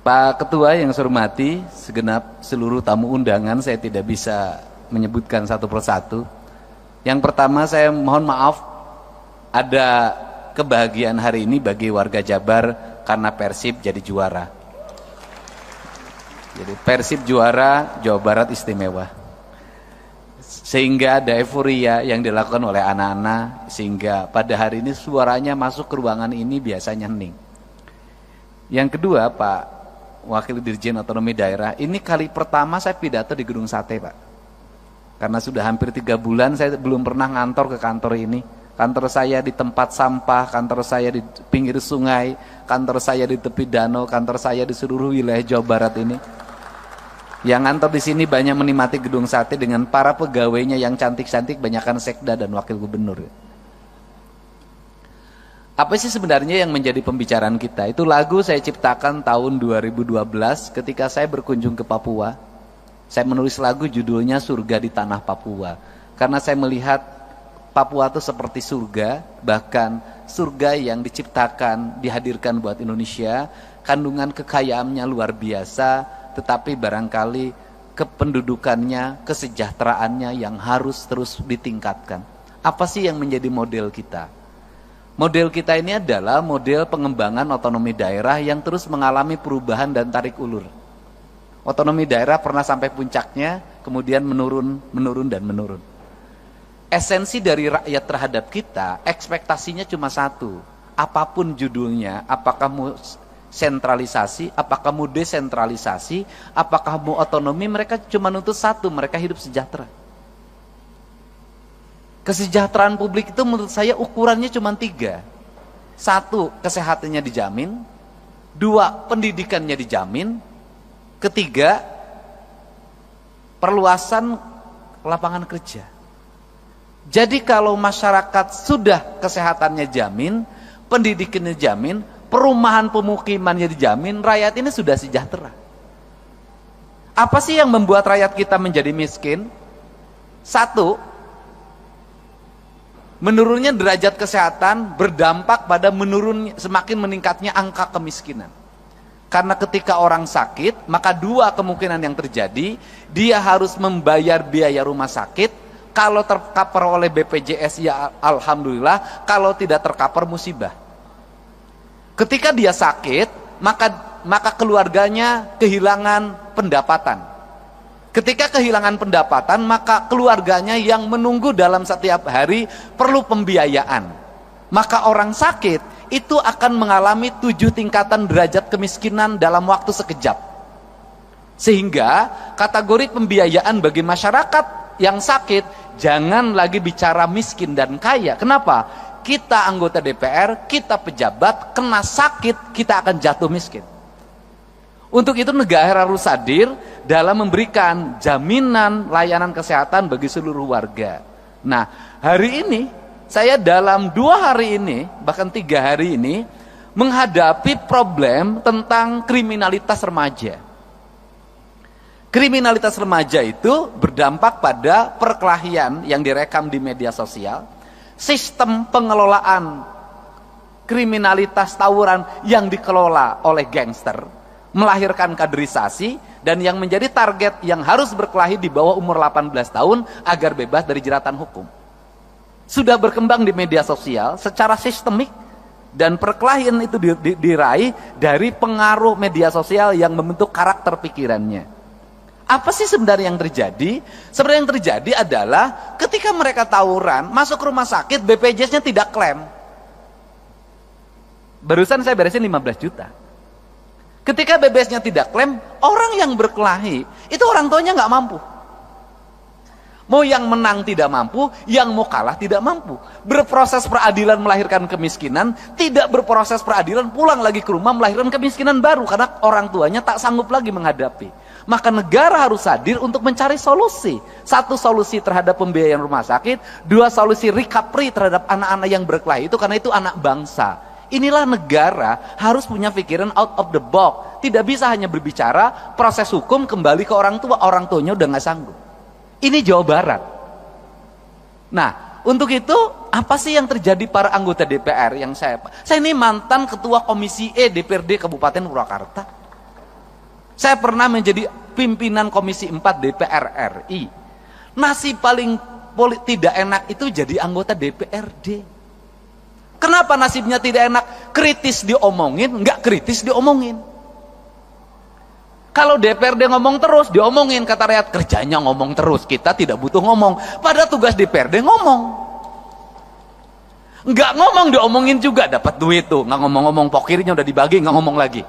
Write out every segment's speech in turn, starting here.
Pak Ketua yang saya hormati, segenap seluruh tamu undangan, saya tidak bisa menyebutkan satu persatu. Yang pertama saya mohon maaf, ada kebahagiaan hari ini bagi warga Jabar karena Persib jadi juara. Jadi Persib juara, Jawa Barat istimewa. Sehingga ada euforia yang dilakukan oleh anak-anak, sehingga pada hari ini suaranya masuk ke ruangan ini biasanya hening. Yang kedua, Pak Wakil Dirjen Otonomi Daerah, ini kali pertama saya pidato di Gedung Sate, Pak. Karena sudah hampir 3 bulan saya belum pernah ngantor ke kantor ini. Kantor saya di tempat sampah, kantor saya di pinggir sungai, kantor saya di tepi danau, kantor saya di seluruh wilayah Jawa Barat ini. Yang ngantor di sini banyak menikmati Gedung Sate dengan para pegawainya yang cantik-cantik, banyakkan sekda dan wakil gubernur. Apa sih sebenarnya yang menjadi pembicaraan kita? Itu lagu saya ciptakan tahun 2012 ketika saya berkunjung ke Papua. Saya menulis lagu judulnya Surga di Tanah Papua. Karena saya melihat Papua itu seperti surga, bahkan surga yang diciptakan, dihadirkan buat Indonesia, kandungan kekayaannya luar biasa, tetapi barangkali kependudukannya, kesejahteraannya yang harus terus ditingkatkan. Apa sih yang menjadi model kita? Model kita ini adalah model pengembangan otonomi daerah yang terus mengalami perubahan dan tarik ulur. Otonomi daerah pernah sampai puncaknya, kemudian menurun, dan menurun. Esensi dari rakyat terhadap kita, ekspektasinya cuma satu. Apapun judulnya, apakah mau sentralisasi, apakah mau desentralisasi, apakah mau otonomi, mereka cuma nuntut satu, mereka hidup sejahtera. Kesejahteraan publik itu menurut saya ukurannya cuma 3. 1, kesehatannya dijamin. 2, pendidikannya dijamin. 3, perluasan lapangan kerja. Jadi kalau masyarakat sudah kesehatannya jamin, pendidikannya jamin, perumahan pemukimannya dijamin, rakyat ini sudah sejahtera. Apa sih yang membuat rakyat kita menjadi miskin? 1, menurunnya derajat kesehatan berdampak pada semakin meningkatnya angka kemiskinan. Karena ketika orang sakit, maka 2 kemungkinan yang terjadi, dia harus membayar biaya rumah sakit. Kalau tercover oleh BPJS ya alhamdulillah, kalau tidak tercover musibah. Ketika dia sakit, maka keluarganya kehilangan pendapatan. Ketika kehilangan pendapatan, maka keluarganya yang menunggu dalam setiap hari perlu pembiayaan. Maka orang sakit itu akan mengalami 7 tingkatan derajat kemiskinan dalam waktu sekejap. Sehingga kategori pembiayaan bagi masyarakat yang sakit, jangan lagi bicara miskin dan kaya. Kenapa? Kita anggota DPR, kita pejabat, kena sakit, kita akan jatuh miskin. Untuk itu negara harus hadir dalam memberikan jaminan layanan kesehatan bagi seluruh warga. Nah, hari ini saya dalam 2 hari ini, bahkan 3 hari ini, menghadapi problem tentang kriminalitas remaja. Kriminalitas remaja itu berdampak pada perkelahian yang direkam di media sosial, sistem pengelolaan kriminalitas tawuran yang dikelola oleh gangster, melahirkan kaderisasi, dan yang menjadi target yang harus berkelahi di bawah umur 18 tahun agar bebas dari jeratan hukum. Sudah berkembang di media sosial secara sistemik, dan perkelahian itu diraih dari pengaruh media sosial yang membentuk karakter pikirannya. Apa sih sebenarnya yang terjadi? Sebenarnya yang terjadi adalah ketika mereka tawuran, masuk rumah sakit, BPJS-nya tidak klaim. Barusan saya beresin 15 juta. Ketika BPJS-nya tidak klaim, orang yang berkelahi, itu orang tuanya nggak mampu. Mau yang menang tidak mampu, yang mau kalah tidak mampu. Berproses peradilan melahirkan kemiskinan, tidak berproses peradilan pulang lagi ke rumah melahirkan kemiskinan baru, karena orang tuanya tak sanggup lagi menghadapi. Maka negara harus hadir untuk mencari solusi. 1, solusi terhadap pembiayaan rumah sakit. 2, solusi recovery terhadap anak-anak yang berkelahi itu, karena itu anak bangsa. Inilah negara harus punya pikiran out of the box. Tidak bisa hanya berbicara proses hukum kembali ke orang tua. Orang tuanya udah nggak sanggup. Ini Jawa Barat. Nah, untuk itu apa sih yang terjadi para anggota DPR yang saya ini mantan ketua Komisi E DPRD Kabupaten Purwakarta. Saya pernah menjadi pimpinan Komisi 4 DPR RI. Nasib paling tidak enak itu jadi anggota DPRD. Kenapa nasibnya tidak enak? Kritis diomongin, nggak kritis diomongin. Kalau DPRD ngomong terus, diomongin, kata rakyat, kerjanya ngomong terus, kita tidak butuh ngomong. Padahal tugas DPRD ngomong. Nggak ngomong, diomongin juga, dapat duit tuh. Nggak ngomong-ngomong, pokirnya udah dibagi, nggak ngomong lagi.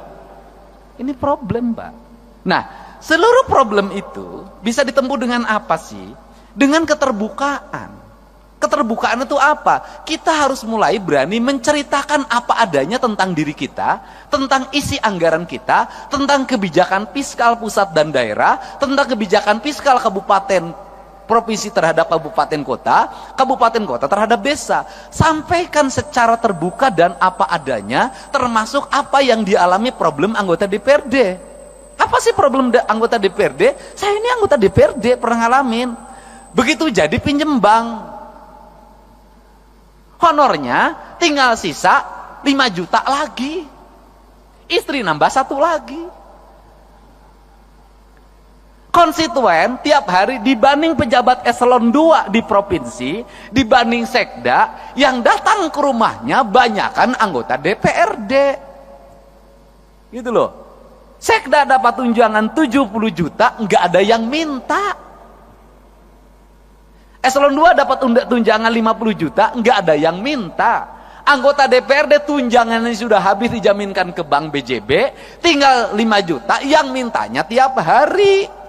Ini problem, Pak. Nah, seluruh problem itu bisa ditempuh dengan apa sih? Dengan keterbukaan. Keterbukaan itu apa? Kita harus mulai berani menceritakan apa adanya tentang diri kita, tentang isi anggaran kita, tentang kebijakan fiskal pusat dan daerah, tentang kebijakan fiskal kabupaten provinsi terhadap kabupaten kota terhadap desa. Sampaikan secara terbuka dan apa adanya, termasuk apa yang dialami problem anggota DPRD. Apa sih problem anggota DPRD? Saya ini anggota DPRD, pernah ngalamin. Begitu jadi pinjem bank, honornya tinggal sisa 5 juta lagi, istri nambah 1 lagi. Konstituen tiap hari dibanding pejabat eselon 2 di provinsi, dibanding sekda, yang datang ke rumahnya banyakan anggota DPRD. Gitu loh. Sekda dapat tunjangan 70 juta, nggak ada yang minta. Eselon 2 dapat tunjangan 50 juta, nggak ada yang minta. Anggota DPRD tunjangannya sudah habis dijaminkan ke Bank BJB, tinggal 5 juta, yang mintanya tiap hari.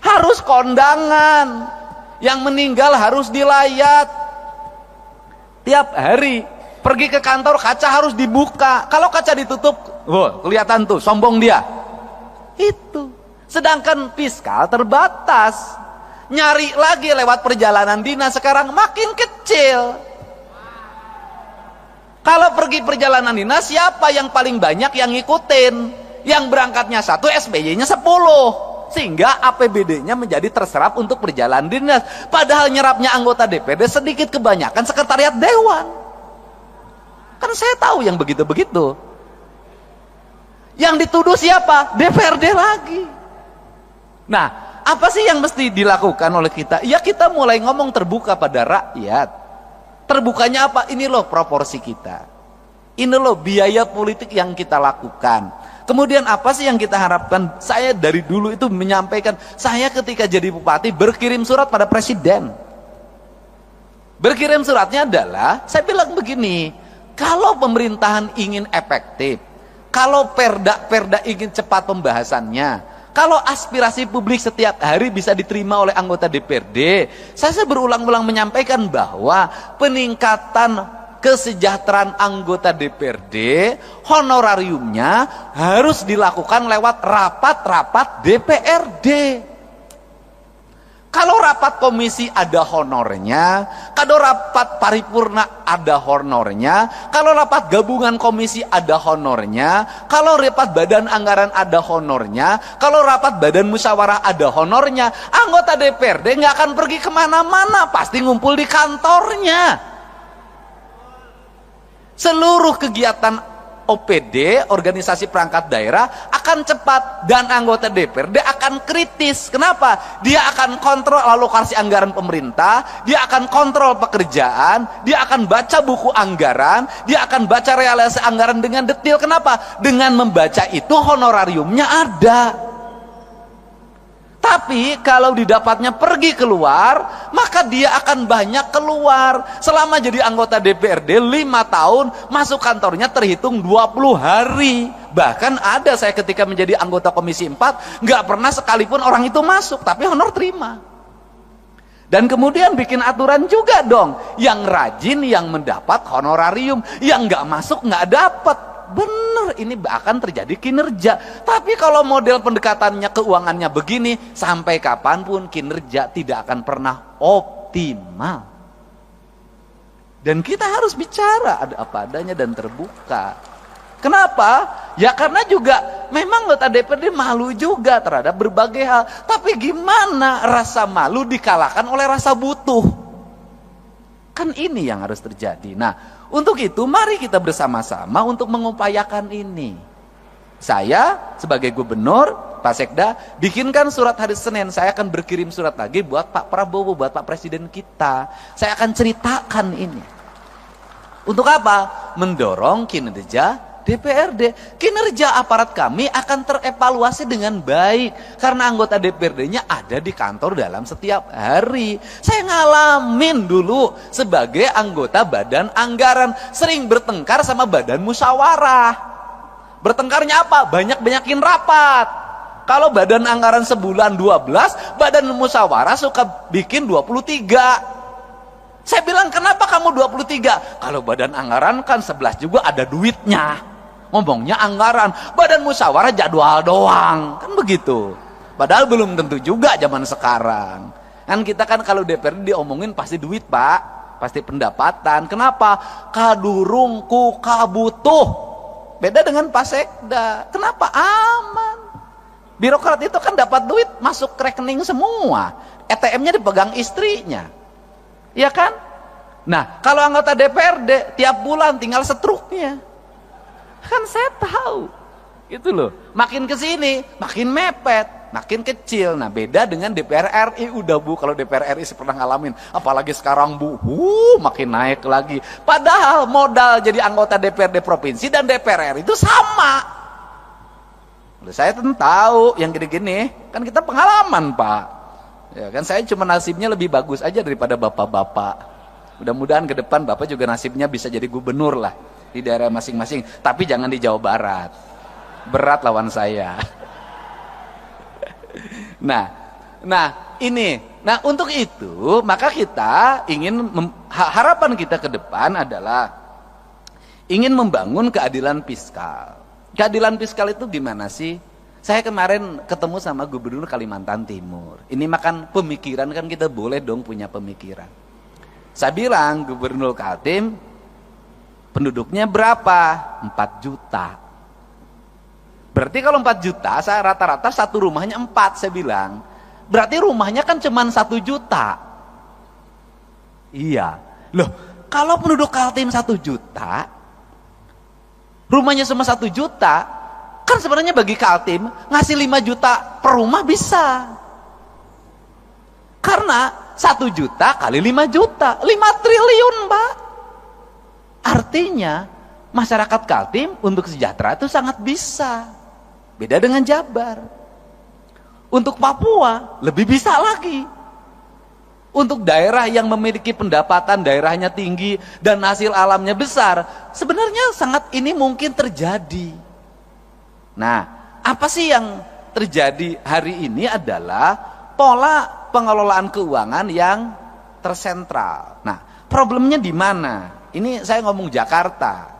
Harus kondangan, yang meninggal harus dilayat. Tiap hari, pergi ke kantor kaca harus dibuka. Kalau kaca ditutup, kelihatan tuh, sombong dia. Itu. Sedangkan fiskal terbatas. Nyari lagi lewat perjalanan dinas sekarang makin kecil. Kalau pergi perjalanan dinas, siapa yang paling banyak yang ngikutin? Yang berangkatnya 1, SBY-nya 10, sehingga APBD-nya menjadi terserap untuk perjalanan dinas. Padahal nyerapnya anggota DPRD sedikit, kebanyakan sekretariat dewan. Kan saya tahu yang begitu-begitu. Yang dituduh siapa? DPRD lagi. Nah, apa sih yang mesti dilakukan oleh kita? Ya, kita mulai ngomong terbuka pada rakyat. Terbukanya apa? Ini loh proporsi kita. Ini loh biaya politik yang kita lakukan. Kemudian apa sih yang kita harapkan? Saya dari dulu itu menyampaikan, saya ketika jadi bupati berkirim surat pada presiden. Berkirim suratnya adalah, saya bilang begini, kalau pemerintahan ingin efektif, kalau perda ingin cepat pembahasannya, kalau aspirasi publik setiap hari bisa diterima oleh anggota DPRD, saya berulang-ulang menyampaikan bahwa peningkatan kesejahteraan anggota DPRD, honorariumnya harus dilakukan lewat rapat-rapat DPRD. Kalau rapat komisi ada honornya, kalau rapat paripurna ada honornya, kalau rapat gabungan komisi ada honornya, kalau rapat badan anggaran ada honornya, kalau rapat badan musyawarah ada honornya, anggota DPRD nggak akan pergi kemana-mana, pasti ngumpul di kantornya. Seluruh kegiatan OPD, organisasi perangkat daerah, akan cepat, dan anggota DPRD akan kritis. Kenapa? Dia akan kontrol alokasi anggaran pemerintah, dia akan kontrol pekerjaan, dia akan baca buku anggaran, dia akan baca realisasi anggaran dengan detail. Kenapa? Dengan membaca itu honorariumnya ada. Tapi kalau didapatnya pergi keluar, maka dia akan banyak keluar. Selama jadi anggota DPRD 5 tahun, masuk kantornya terhitung 20 hari. Bahkan ada saya ketika menjadi anggota Komisi 4, nggak pernah sekalipun orang itu masuk, tapi honor terima. Dan kemudian bikin aturan juga dong, yang rajin yang mendapat honorarium, yang nggak masuk nggak dapat. Bener, ini akan terjadi kinerja. Tapi kalau model pendekatannya keuangannya begini, sampai kapanpun kinerja tidak akan pernah optimal. Dan kita harus bicara ada apa adanya dan terbuka. Kenapa? Ya karena juga memang anggota DPRD malu juga terhadap berbagai hal. Tapi gimana rasa malu dikalahkan oleh rasa butuh? Kan ini yang harus terjadi. Nah, untuk itu mari kita bersama-sama untuk mengupayakan ini. Saya sebagai gubernur, Pak Sekda, bikinkan surat hari Senin. Saya akan berkirim surat lagi buat Pak Prabowo, buat Pak Presiden kita. Saya akan ceritakan ini. Untuk apa? Mendorong kinerja DPRD. Kinerja aparat kami akan terevaluasi dengan baik. Karena anggota DPRD-nya ada di kantor dalam setiap hari. Saya ngalamin dulu sebagai anggota badan anggaran. Sering bertengkar sama badan musyawarah. Bertengkarnya apa? Banyak-banyakin rapat. Kalau badan anggaran sebulan 12, badan musyawarah suka bikin 23. Saya bilang, kenapa kamu 23? Kalau badan anggaran kan 11 juga ada duitnya. Ngomongnya anggaran, badan musyawarah jadwal doang. Kan begitu. Padahal belum tentu juga zaman sekarang. Kan kita kan kalau DPRD diomongin pasti duit, Pak. Pasti pendapatan. Kenapa? Kadurungku kabutuh. Beda dengan Pak Sekda. Kenapa? Aman. Birokrat itu kan dapat duit masuk ke rekening semua. ATM-nya dipegang istrinya. Iya kan? Nah, kalau anggota DPRD tiap bulan tinggal setruknya. Kan saya tahu. Gitu loh. Makin ke sini, makin mepet, makin kecil. Nah, beda dengan DPR RI. Udah Bu, kalau DPR RI saya pernah ngalamin. Apalagi sekarang Bu, makin naik lagi. Padahal modal jadi anggota DPRD provinsi dan DPR RI itu sama. Saya tentu tahu yang gini-gini. Kan kita pengalaman, Pak. Ya kan, saya cuma nasibnya lebih bagus aja daripada bapak-bapak. Mudah-mudahan ke depan Bapak juga nasibnya bisa jadi gubernur lah di daerah masing-masing, tapi jangan di Jawa Barat. Berat lawan saya. Nah ini. Nah, untuk itu maka kita ingin harapan kita ke depan adalah ingin membangun keadilan fiskal. Keadilan fiskal itu gimana sih? Saya kemarin ketemu sama Gubernur Kalimantan Timur. Ini makan pemikiran, kan kita boleh dong punya pemikiran. Saya bilang, Gubernur Kaltim, penduduknya berapa? 4 juta. Berarti kalau 4 juta, saya rata-rata satu rumahnya 4, saya bilang. Berarti rumahnya kan cuma 1 juta. Iya. Loh, kalau penduduk Kaltim 1 juta, rumahnya cuma 1 juta, kan sebenarnya bagi Kaltim, ngasih 5 juta per rumah bisa. Karena 1 juta kali 5 juta, 5 triliun, Pak. Artinya, masyarakat Kaltim untuk sejahtera itu sangat bisa. Beda dengan Jabar. Untuk Papua, lebih bisa lagi. Untuk daerah yang memiliki pendapatan daerahnya tinggi dan hasil alamnya besar, sebenarnya sangat ini mungkin terjadi. Nah, apa sih yang terjadi hari ini adalah pola pengelolaan keuangan yang tersentral. Nah, problemnya di mana? Ini saya ngomong Jakarta.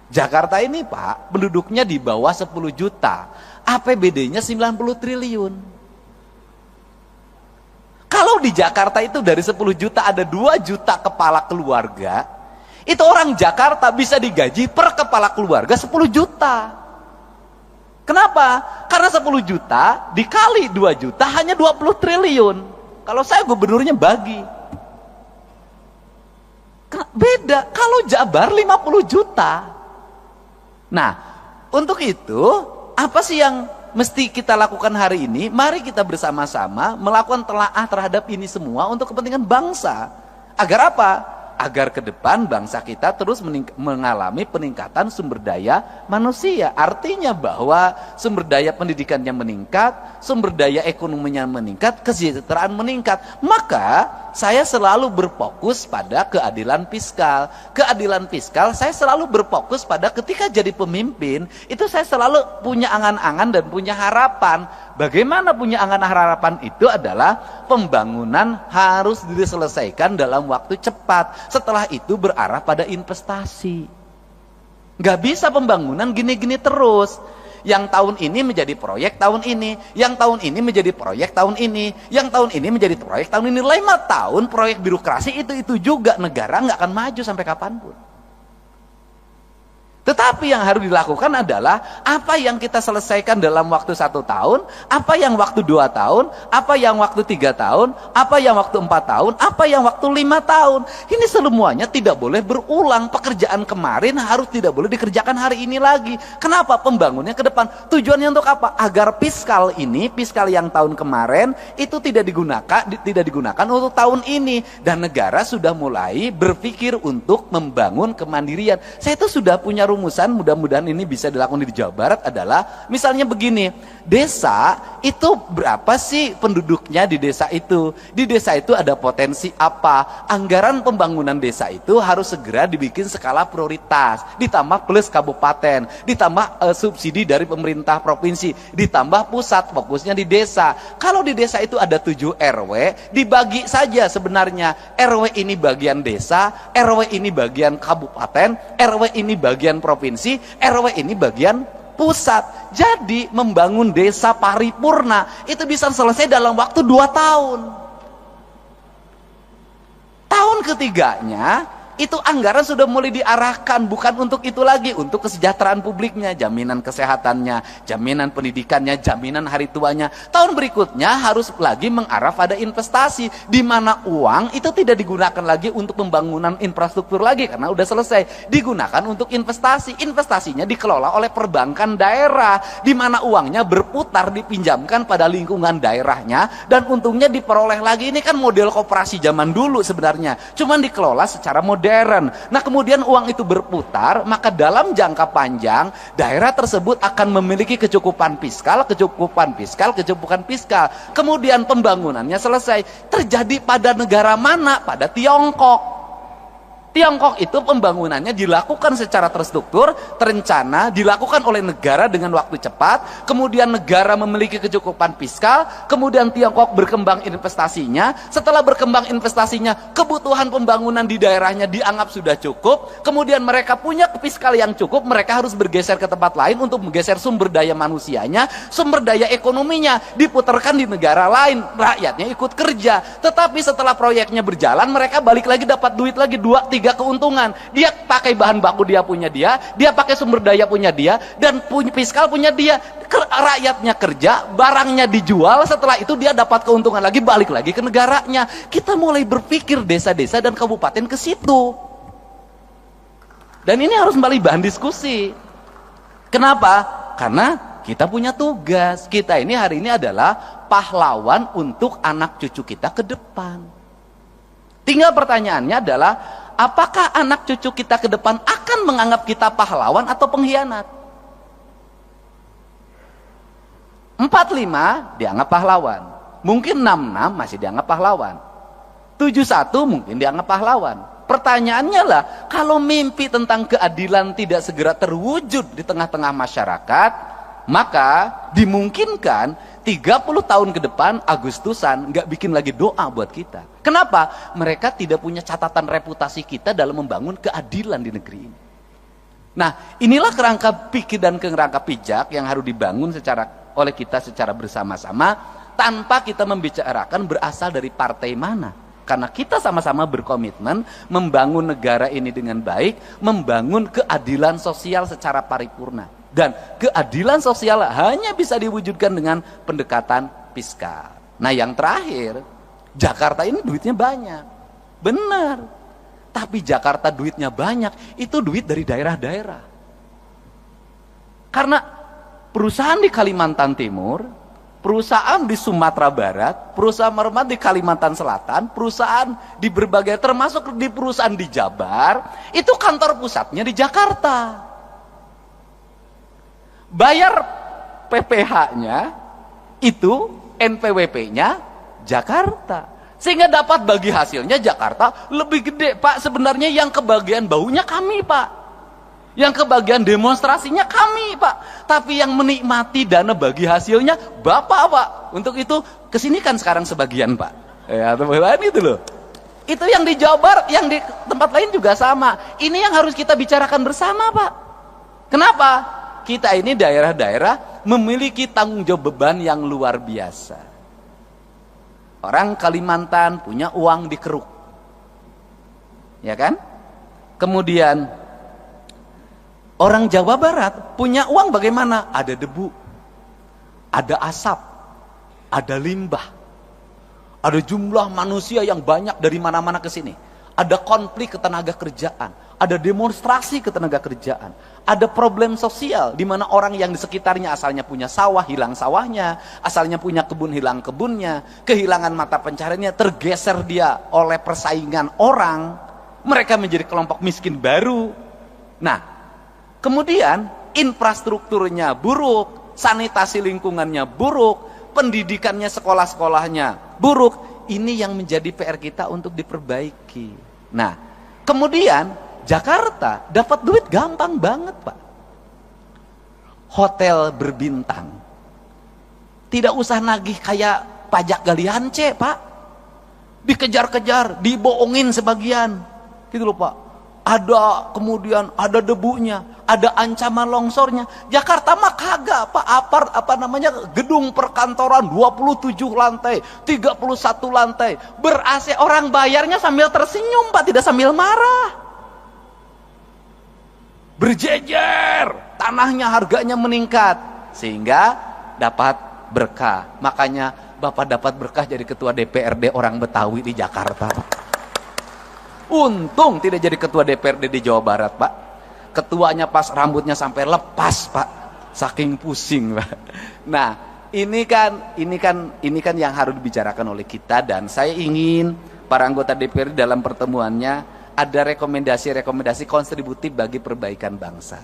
Jakarta ini, Pak, penduduknya di bawah 10 juta. APBD-nya 90 triliun. Kalau di Jakarta itu dari 10 juta ada 2 juta kepala keluarga, itu orang Jakarta bisa digaji per kepala keluarga 10 juta. Kenapa? Karena 10 juta dikali 2 juta hanya 20 triliun. Kalau saya gubernurnya bagi. Beda, kalau Jabar 50 juta. Nah, untuk itu, apa sih yang mesti kita lakukan hari ini? Mari kita bersama-sama melakukan telaah terhadap ini semua untuk kepentingan bangsa. Agar apa? Agar ke depan bangsa kita terus mengalami peningkatan sumber daya manusia. Artinya bahwa sumber daya pendidikannya meningkat, sumber daya ekonominya meningkat, kesejahteraan meningkat. Maka saya selalu berfokus pada keadilan fiskal. Keadilan fiskal saya selalu berfokus pada ketika jadi pemimpin, itu saya selalu punya angan-angan dan punya harapan. Bagaimana punya angan harapan itu adalah pembangunan harus diselesaikan dalam waktu cepat. Setelah itu berarah pada investasi. Nggak bisa pembangunan gini-gini terus. Yang tahun ini menjadi proyek tahun ini, yang tahun ini menjadi proyek tahun ini, yang tahun ini menjadi proyek tahun ini. 5 tahun proyek birokrasi itu juga, negara nggak akan maju sampai kapanpun. Tetapi yang harus dilakukan adalah apa yang kita selesaikan dalam waktu 1 tahun, apa yang waktu 2 tahun, apa yang waktu 3 tahun, apa yang waktu 4 tahun, apa yang waktu 5 tahun. Ini semuanya tidak boleh berulang. Pekerjaan kemarin harus tidak boleh dikerjakan hari ini lagi. Kenapa? Pembangunnya ke depan. Tujuannya untuk apa? Agar fiskal yang tahun kemarin itu tidak digunakan untuk tahun ini. Dan negara sudah mulai berpikir untuk membangun kemandirian. Saya itu sudah punya rumusan, mudah-mudahan ini bisa dilakukan di Jawa Barat, adalah misalnya begini, desa itu berapa sih penduduknya di desa itu? Di desa itu ada potensi apa? Anggaran pembangunan desa itu harus segera dibikin skala prioritas, ditambah plus kabupaten, ditambah subsidi dari pemerintah provinsi, ditambah pusat, fokusnya di desa. Kalau di desa itu ada 7 RW, dibagi saja sebenarnya, RW ini bagian desa, RW ini bagian kabupaten, RW ini bagian provinsi, RW ini bagian pusat. Jadi membangun desa paripurna itu bisa selesai dalam waktu 2 tahun. Tahun ketiganya itu anggaran sudah mulai diarahkan, bukan untuk itu lagi, untuk kesejahteraan publiknya, jaminan kesehatannya, jaminan pendidikannya, jaminan hari tuanya. Tahun berikutnya harus lagi mengarah pada investasi, di mana uang itu tidak digunakan lagi untuk pembangunan infrastruktur lagi karena udah selesai, digunakan untuk investasi. Investasinya dikelola oleh perbankan daerah, di mana uangnya berputar, dipinjamkan pada lingkungan daerahnya, dan untungnya diperoleh lagi. Ini kan model koperasi zaman dulu sebenarnya, cuman dikelola secara modern. Nah, kemudian uang itu berputar, maka dalam jangka panjang daerah tersebut akan memiliki kecukupan fiskal. Kemudian pembangunannya selesai. Terjadi pada negara mana? Pada Tiongkok. Tiongkok itu pembangunannya dilakukan secara terstruktur, terencana, dilakukan oleh negara dengan waktu cepat, kemudian negara memiliki kecukupan fiskal, kemudian Tiongkok berkembang investasinya. Setelah berkembang investasinya, kebutuhan pembangunan di daerahnya dianggap sudah cukup, kemudian mereka punya fiskal yang cukup, mereka harus bergeser ke tempat lain untuk menggeser sumber daya manusianya, sumber daya ekonominya diputarkan di negara lain, rakyatnya ikut kerja. Tetapi setelah proyeknya berjalan, mereka balik lagi dapat duit lagi 2-3 keuntungan. Dia pakai bahan baku dia punya dia pakai sumber daya punya dia, dan punya fiskal punya dia. Rakyatnya kerja, barangnya dijual, setelah itu dia dapat keuntungan lagi, balik lagi ke negaranya. Kita mulai berpikir desa-desa dan kabupaten ke situ. Dan ini harus kembali bahan diskusi. Kenapa? Karena kita punya tugas. Kita ini hari ini adalah pahlawan untuk anak cucu kita ke depan. Tinggal pertanyaannya adalah, apakah anak cucu kita ke depan akan menganggap kita pahlawan atau pengkhianat? 45 dianggap pahlawan. Mungkin 66 masih dianggap pahlawan. 71 mungkin dianggap pahlawan. Pertanyaannya lah, kalau mimpi tentang keadilan tidak segera terwujud di tengah-tengah masyarakat, maka dimungkinkan 30 tahun ke depan Agustusan nggak bikin lagi doa buat kita. Kenapa? Mereka tidak punya catatan reputasi kita dalam membangun keadilan di negeri ini. Nah, inilah kerangka pikir dan kerangka pijak yang harus dibangun oleh kita secara bersama-sama, tanpa kita membicarakan berasal dari partai mana. Karena kita sama-sama berkomitmen membangun negara ini dengan baik, membangun keadilan sosial secara paripurna. Dan keadilan sosial hanya bisa diwujudkan dengan pendekatan fiskal. Nah, yang terakhir, Jakarta ini duitnya banyak. Benar. Tapi Jakarta duitnya banyak, itu duit dari daerah-daerah. Karena perusahaan di Kalimantan Timur, perusahaan di Sumatera Barat, perusahaan di Kalimantan Selatan, perusahaan di berbagai, termasuk di perusahaan di Jabar, itu kantor pusatnya di Jakarta. Bayar PPh-nya itu, NPWP-nya Jakarta, sehingga dapat bagi hasilnya Jakarta lebih gede. Pak, sebenarnya yang kebagian baunya kami, Pak, yang kebagian demonstrasinya kami, Pak, tapi yang menikmati dana bagi hasilnya Bapak, Pak. Untuk itu kesini kan sekarang sebagian, Pak, ya, teman-teman, itu loh. Itu yang di Jawa Barat, yang di tempat lain juga sama. Ini yang harus kita bicarakan bersama, Pak. Kenapa? Kita ini daerah-daerah memiliki tanggung jawab beban yang luar biasa. Orang Kalimantan punya uang di keruk, ya kan? Kemudian Orang Jawa Barat punya uang bagaimana? Ada debu, ada asap, ada limbah, ada jumlah manusia yang banyak dari mana-mana ke sini. Ada konflik ketenaga kerjaan, ada demonstrasi ketenaga kerjaan, ada problem sosial di mana orang yang di sekitarnya asalnya punya sawah, hilang sawahnya, asalnya punya kebun, hilang kebunnya, kehilangan mata pencahariannya, tergeser dia oleh persaingan orang, mereka menjadi kelompok miskin baru. Nah, kemudian infrastrukturnya buruk, sanitasi lingkungannya buruk, pendidikannya, sekolah-sekolahnya buruk. Ini yang menjadi PR kita untuk diperbaiki. Nah, kemudian Jakarta dapat duit gampang banget, Pak. Hotel berbintang, tidak usah nagih kayak pajak galian C, Pak. Dikejar-kejar, dibohongin sebagian, gitu loh, Pak. Ada kemudian ada debunya, ada ancaman longsornya. Jakarta mah kagak, Pak. Gedung perkantoran 27 lantai, 31 lantai, ber-AC, orang bayarnya sambil tersenyum, Pak, tidak sambil marah. Berjejer, tanahnya harganya meningkat sehingga dapat berkah. Makanya Bapak dapat berkah jadi ketua DPRD orang Betawi di Jakarta. Untung tidak jadi ketua DPRD di Jawa Barat, Pak. Ketuanya pas rambutnya sampai lepas, Pak. Saking pusing, Pak. Nah, ini kan yang harus dibicarakan oleh kita, dan saya ingin para anggota DPRD dalam pertemuannya ada rekomendasi-rekomendasi kontributif bagi perbaikan bangsa.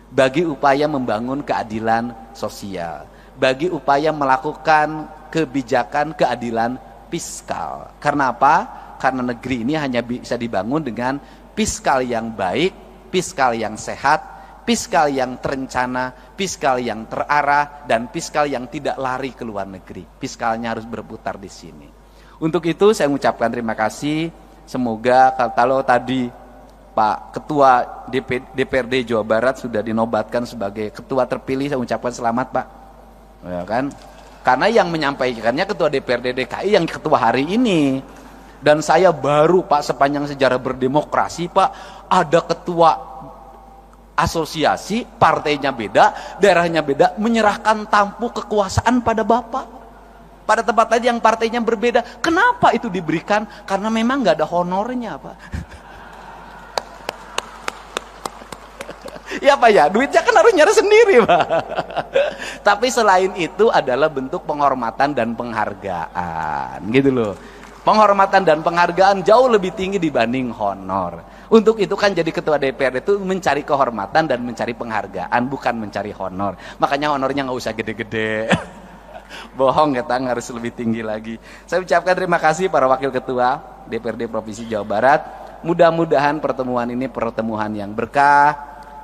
Bagi upaya membangun keadilan sosial, bagi upaya melakukan kebijakan keadilan fiskal. Karena apa? Karena negeri ini hanya bisa dibangun dengan fiskal yang baik, fiskal yang sehat, fiskal yang terencana, fiskal yang terarah, dan fiskal yang tidak lari ke luar negeri. Fiskalnya harus berputar di sini. Untuk itu saya mengucapkan terima kasih. Semoga kalau tadi Pak Ketua DPRD Jawa Barat sudah dinobatkan sebagai ketua terpilih, saya ucapkan selamat, Pak. Ya kan? Karena yang menyampaikannya Ketua DPRD DKI yang ketua hari ini. Dan saya baru, Pak, sepanjang sejarah berdemokrasi, Pak, ada ketua asosiasi, partainya beda, daerahnya beda, menyerahkan tampuk kekuasaan pada Bapak. Pada tempat tadi yang partainya berbeda. Kenapa itu diberikan? Karena memang nggak ada honornya, Pak. Ya, Pak, ya, duitnya kan harus nyari sendiri, Pak. Tapi selain itu adalah bentuk penghormatan dan penghargaan, gitu loh. Penghormatan dan penghargaan jauh lebih tinggi dibanding honor. Untuk itu kan jadi ketua DPR itu mencari kehormatan dan mencari penghargaan, bukan mencari honor. Makanya honornya nggak usah gede-gede. Bohong, kita harus lebih tinggi lagi. Saya ucapkan terima kasih para wakil ketua DPRD Provinsi Jawa Barat. Mudah-mudahan pertemuan ini pertemuan yang berkah,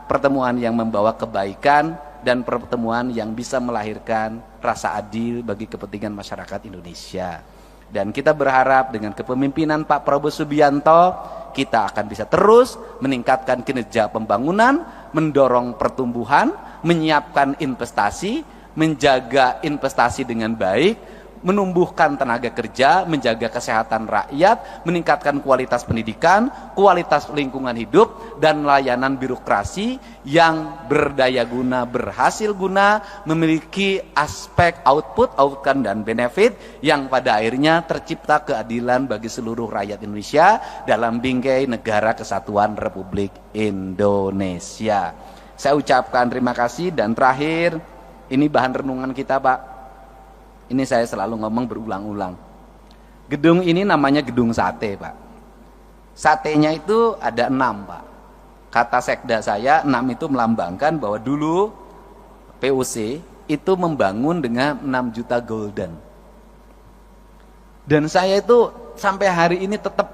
pertemuan yang membawa kebaikan, dan pertemuan yang bisa melahirkan rasa adil bagi kepentingan masyarakat Indonesia. Dan kita berharap dengan kepemimpinan Pak Prabowo Subianto, kita akan bisa terus meningkatkan kinerja pembangunan, mendorong pertumbuhan, menyiapkan investasi, menjaga investasi dengan baik, menumbuhkan tenaga kerja, menjaga kesehatan rakyat, meningkatkan kualitas pendidikan, kualitas lingkungan hidup, dan layanan birokrasi yang berdaya guna, berhasil guna, memiliki aspek output, outcome, dan benefit yang pada akhirnya tercipta keadilan bagi seluruh rakyat Indonesia dalam bingkai Negara Kesatuan Republik Indonesia. Saya ucapkan terima kasih, dan terakhir, ini bahan renungan kita, Pak. Ini saya selalu ngomong berulang-ulang. Gedung ini namanya gedung sate, Pak. Satenya itu ada 6, Pak. Kata sekda saya, 6 itu melambangkan bahwa dulu POC itu membangun dengan 6 juta golden. Dan saya itu sampai hari ini tetap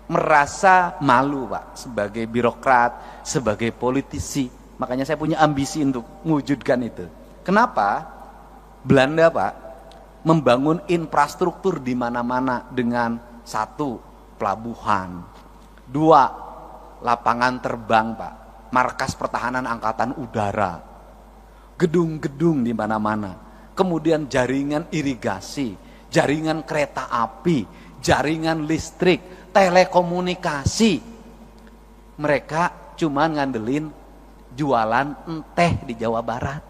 merasa malu, Pak, sebagai birokrat, sebagai politisi. Makanya saya punya ambisi untuk mewujudkan itu. Kenapa? Belanda, Pak, membangun infrastruktur di mana-mana dengan 1, pelabuhan, 2, lapangan terbang, Pak, markas pertahanan angkatan udara, gedung-gedung di mana-mana, kemudian jaringan irigasi, jaringan kereta api, jaringan listrik, telekomunikasi. Mereka cuma ngandelin jualan teh di Jawa Barat,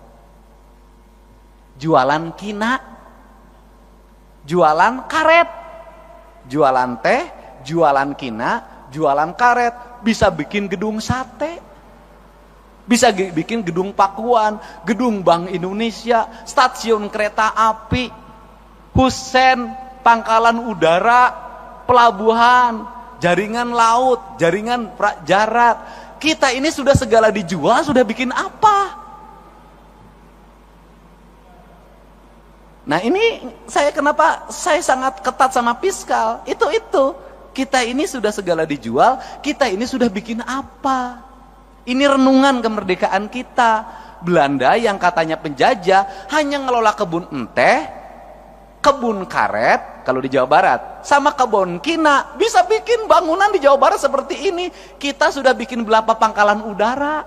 jualan kina, jualan karet, jualan teh, jualan kina, jualan karet, bisa bikin gedung sate, bisa bikin gedung pakuan, gedung Bank Indonesia, stasiun kereta api, husen, pangkalan udara, pelabuhan, jaringan laut, jaringan darat. Kita ini sudah segala dijual, sudah bikin apa? Nah ini kenapa saya sangat ketat sama fiskal, itu. Kita ini sudah segala dijual, kita ini sudah bikin apa? Ini renungan kemerdekaan kita. Belanda yang katanya penjajah hanya ngelola kebun teh, kebun karet kalau di Jawa Barat, sama kebun kina, bisa bikin bangunan di Jawa Barat seperti ini. Kita sudah bikin berapa pangkalan udara,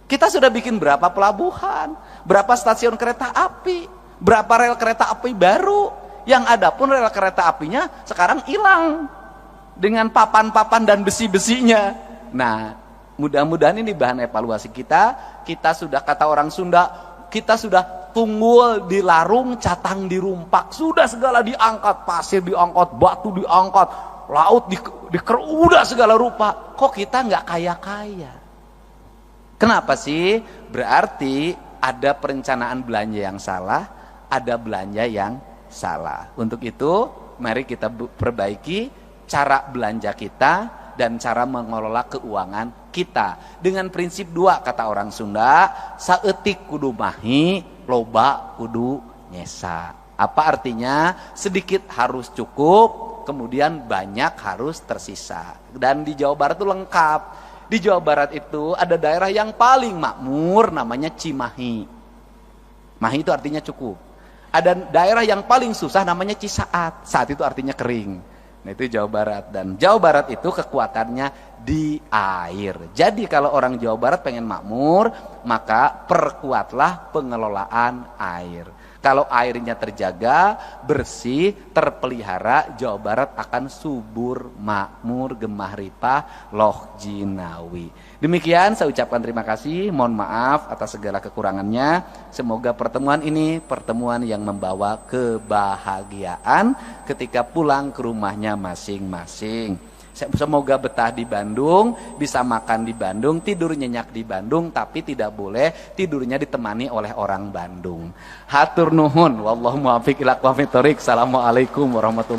kita sudah bikin berapa pelabuhan, berapa stasiun kereta api, berapa rel kereta api baru. Yang ada pun rel kereta apinya sekarang hilang dengan papan-papan dan besi-besinya. Nah, mudah-mudahan ini bahan evaluasi kita. Kita sudah, kata orang Sunda, kita sudah tunggul di larung, catang di rumpak, sudah segala diangkat, pasir diangkat, batu diangkat, laut udah segala rupa. Kok kita nggak kaya-kaya? Kenapa sih? Berarti ada perencanaan belanja yang salah, ada belanja yang salah. Untuk itu, mari kita perbaiki cara belanja kita dan cara mengelola keuangan kita dengan prinsip 2, kata orang Sunda, saeutik kudu mahi, loba kudu nyesa. Apa artinya? Sedikit harus cukup, kemudian banyak harus tersisa. Dan di Jawa Barat itu lengkap. Di Jawa Barat itu ada daerah yang paling makmur, namanya Cimahi. Mahi itu artinya cukup. Ada daerah yang paling susah, namanya Cisaat. Saat itu artinya kering. Nah itu Jawa Barat. Dan Jawa Barat itu kekuatannya di air. Jadi kalau orang Jawa Barat pengen makmur, maka perkuatlah pengelolaan air. Kalau airnya terjaga, bersih, terpelihara, Jawa Barat akan subur, makmur, gemah ripah, loh jinawi. Demikian saya ucapkan terima kasih, mohon maaf atas segala kekurangannya. Semoga pertemuan ini pertemuan yang membawa kebahagiaan ketika pulang ke rumahnya masing-masing. Semoga betah di Bandung, bisa makan di Bandung, tidur nyenyak di Bandung, tapi tidak boleh tidurnya ditemani oleh orang Bandung. Hatur nuhun, wallahu muwaffiq ila aqwamit thoriq. Assalamualaikum warahmatullahi wabarakatuh.